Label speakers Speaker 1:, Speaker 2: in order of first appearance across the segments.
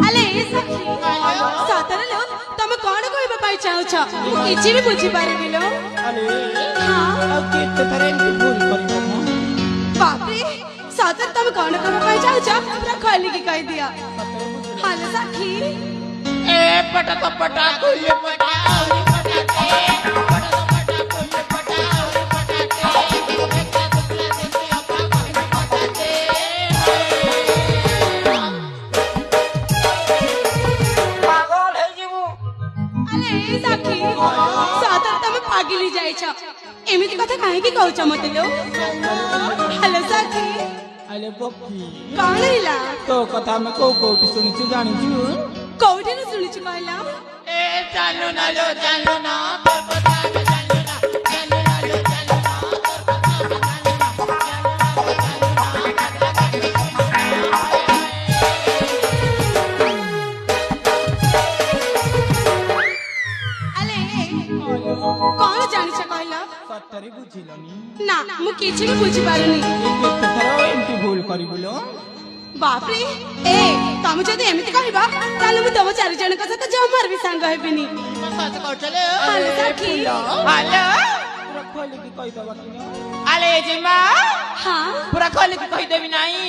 Speaker 1: अले सखी सतरलो तुम कौन कोई बापाई चाहो छ किछि भी बुझी पारिबि लो
Speaker 2: अरे
Speaker 1: हां
Speaker 2: अब केते थरे एमती भूल करिबो म
Speaker 1: बाप रे सतर तुम कौन कोई बापाई चाहो छ पूरा खोली की कह दिया हाले सखी
Speaker 2: ए पटा तो पटा कोले पटा औरी पटा के पटा तो पटा कोले पटा औरी पटा के बेटा दुखला देती अपा पटा के पागल है जीवू
Speaker 1: अले सखी सतर तुम पागली जाय छ एमिति कथा काहे की कहू छ मते लो हाले सखी
Speaker 2: अले बक्की
Speaker 1: कौन हिला
Speaker 2: तो कथा में कोठी सुनी छु जानी छु
Speaker 1: कोठी न सुनी छ कहला
Speaker 2: ए जानू ना लो जानू ना तोर कथा में जानू ना जानू ना लो जानू ना तोर कथा में
Speaker 1: अले कौन जानी छ कहला
Speaker 2: सत्तरी बुझिलनी
Speaker 1: ना मु किछि भी बुझी पारुनी
Speaker 2: केते थरो एमती भूल करिबुलो
Speaker 1: बाप रे ए तुम जदि एमिति कहबा ताले मु तम चारि जन का साथ जमर भी संग हेबिनी
Speaker 2: सत कहले
Speaker 1: हाले सखी
Speaker 2: हेलो पूरा खोली की कहि दबा कि अले जिमा
Speaker 1: हां
Speaker 2: पूरा खोली की कहि देबी नाही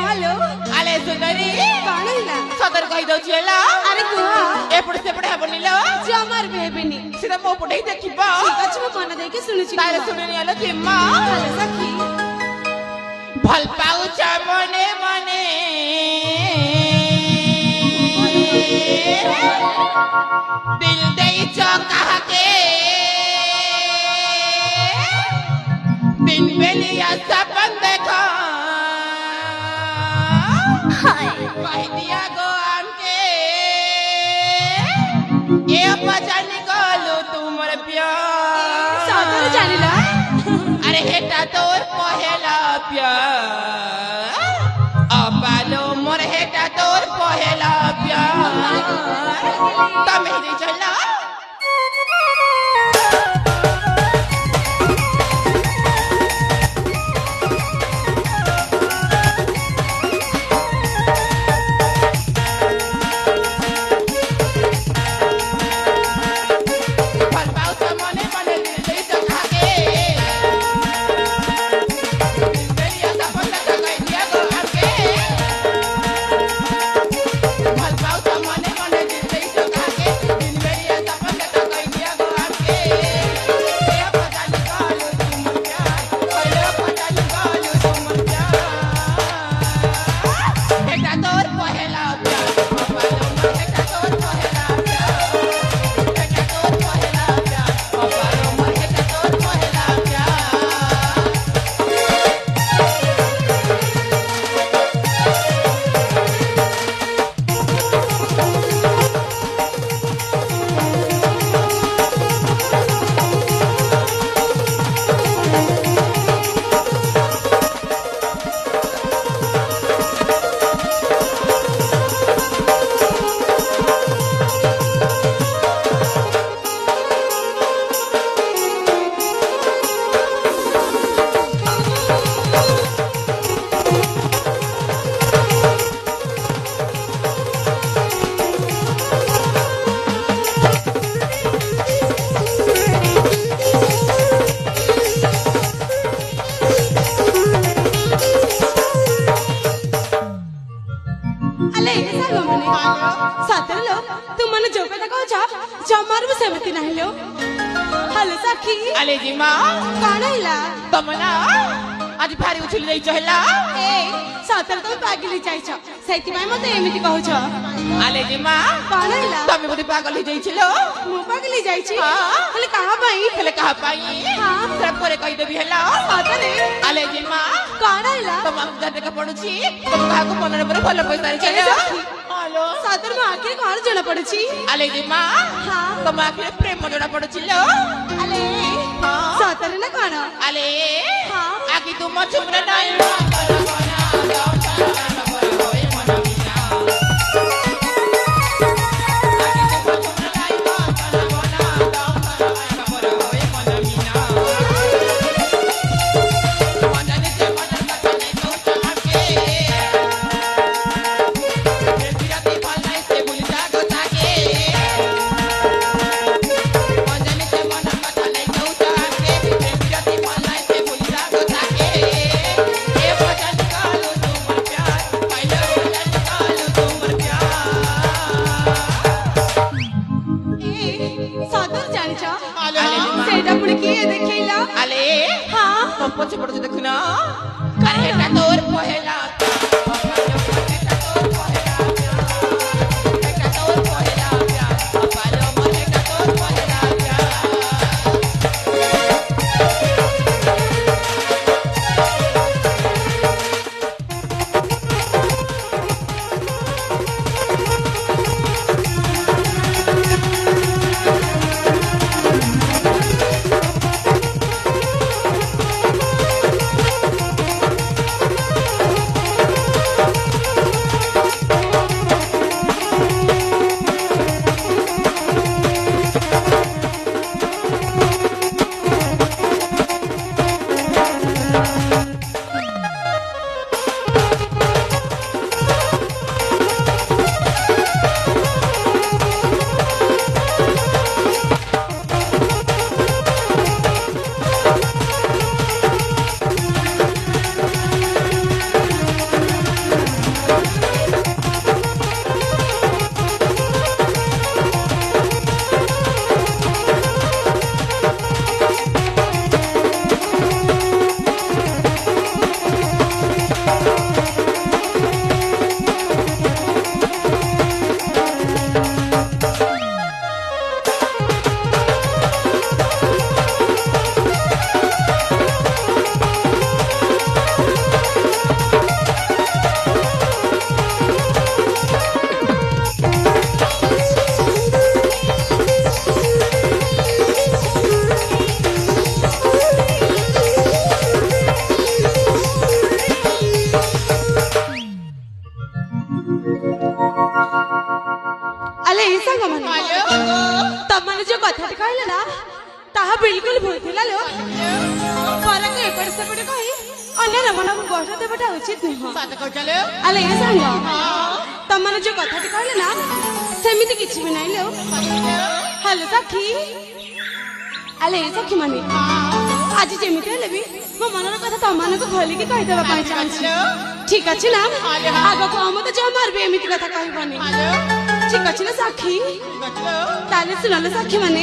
Speaker 1: हेलो
Speaker 2: अले सुंदरी
Speaker 1: कौन हिला
Speaker 2: सदर कहि दउ छिला
Speaker 1: अरे कुआ
Speaker 2: एपड़ सेपड़ हेबनी लो
Speaker 1: जमर भी हेबिनी
Speaker 2: सीधा मो पटे देखिबा
Speaker 1: ठीक अछि मु मन देके सुनु छी
Speaker 2: तारे सुननी आलो जिमा
Speaker 1: हाले सखी
Speaker 2: भल पाउछ मने मने दिल देई छ कहा के दिन बेलिया सपन देखो
Speaker 1: हाय
Speaker 2: कह दिया गो आमके ए पहचानी गलो तुमर प्यार
Speaker 1: सदर जानिला
Speaker 2: अरे हेटा तोर पहेला प्यार अपालो मोर हेटा तोर पहेला प्यार तमे दे चला फल पाउछ मने मने दिल दे सखा के दिल देलिया सपन देखा कहि दिया गो आके फल पाउछ मने मने दिल दे सखा के दिल देलिया सपन देखा कहि दिया गो आके ए पहचानी गलो तुम प्यार पहले पहचानी गलो तुम प्यार हेटा तोर पहेला प्यार अपालो मोर हेटा तोर पहेला प्यार हेटा तोर पहेला प्यार अपालो मोर हेटा तोर पहेला प्यार
Speaker 1: अले सागो मने सतर लो तुम मन जो कथा कहू छ जमर भी सेमति नाही लो हाले सखी
Speaker 2: अले जी माँ
Speaker 1: कौन हिला
Speaker 2: तमना आज भारी उछली जाई चहला
Speaker 1: ए सतर तुम पागली जाय छ सेति माय मते एमिति कहू छ
Speaker 2: अले जी माँ
Speaker 1: कौन हिला
Speaker 2: तमे बोली पागल हो जाई छिलो
Speaker 1: मु पागली जाय छी
Speaker 2: हां
Speaker 1: हाले कहां भाई
Speaker 2: खेले कहा पाई
Speaker 1: हां
Speaker 2: सब करे कहि देबी हला
Speaker 1: सतर
Speaker 2: अले जी माँ
Speaker 1: कौन हिला
Speaker 2: तम हम जाते का पडुची तम काहा को मनरे पर भलो पैसा रे चले हेलो
Speaker 1: सतर में आखिर कौन जणा पड़छि
Speaker 2: अले जी माँ
Speaker 1: हां
Speaker 2: तम आखिर प्रेम जणा पडुचिलो
Speaker 1: अले
Speaker 2: हां
Speaker 1: सतर न कौन
Speaker 2: अले
Speaker 1: हां
Speaker 2: आकी तुम चुमरा नाही
Speaker 1: ଯୋଉ କଥାଟି କହିଲେ ନା ତାହା ବିଲକୁଲ ଭୁଲ ଥିଲା ଲୋ। ପରକୁ ଏପଟ ସେପଟ କହି ଅନ୍ୟ ମାନଙ୍କୁ କଷ୍ଟ ଦେବାଟା ଉଚିତ ନୁହଁ।
Speaker 2: ସତ କହୁଛ ଲୋ।
Speaker 1: ଆଲେ ଏ ସାଙ୍ଗ ତମର ଯୋଉ କଥାଟି କହିଲେ ନା ସେମିତି କିଛି ବି ନାହିଁ ଲୋ। ହ୍ୟାଲୋ ସଖୀ। ଆଲେ ଏ ସଖୀ ମାନେ ଆଜି ଯେମିତି ହେଲେ ବି ମୋ ମନର କଥା ତମମାନଙ୍କୁ ଖୋଲିକି କହିଦେବା ପାଇଁ ଚାହୁଁଛି। ଠିକ ଅଛି ନା? ଆଗକୁ ଆମ ତ ଜମାର ବି ଏମିତି କଥା କହିବନି। ଠିକ ଅଛି ନା ସଖୀ? ତାହେଲେ ଶୁଣଲେ ସଖୀ ମାନେ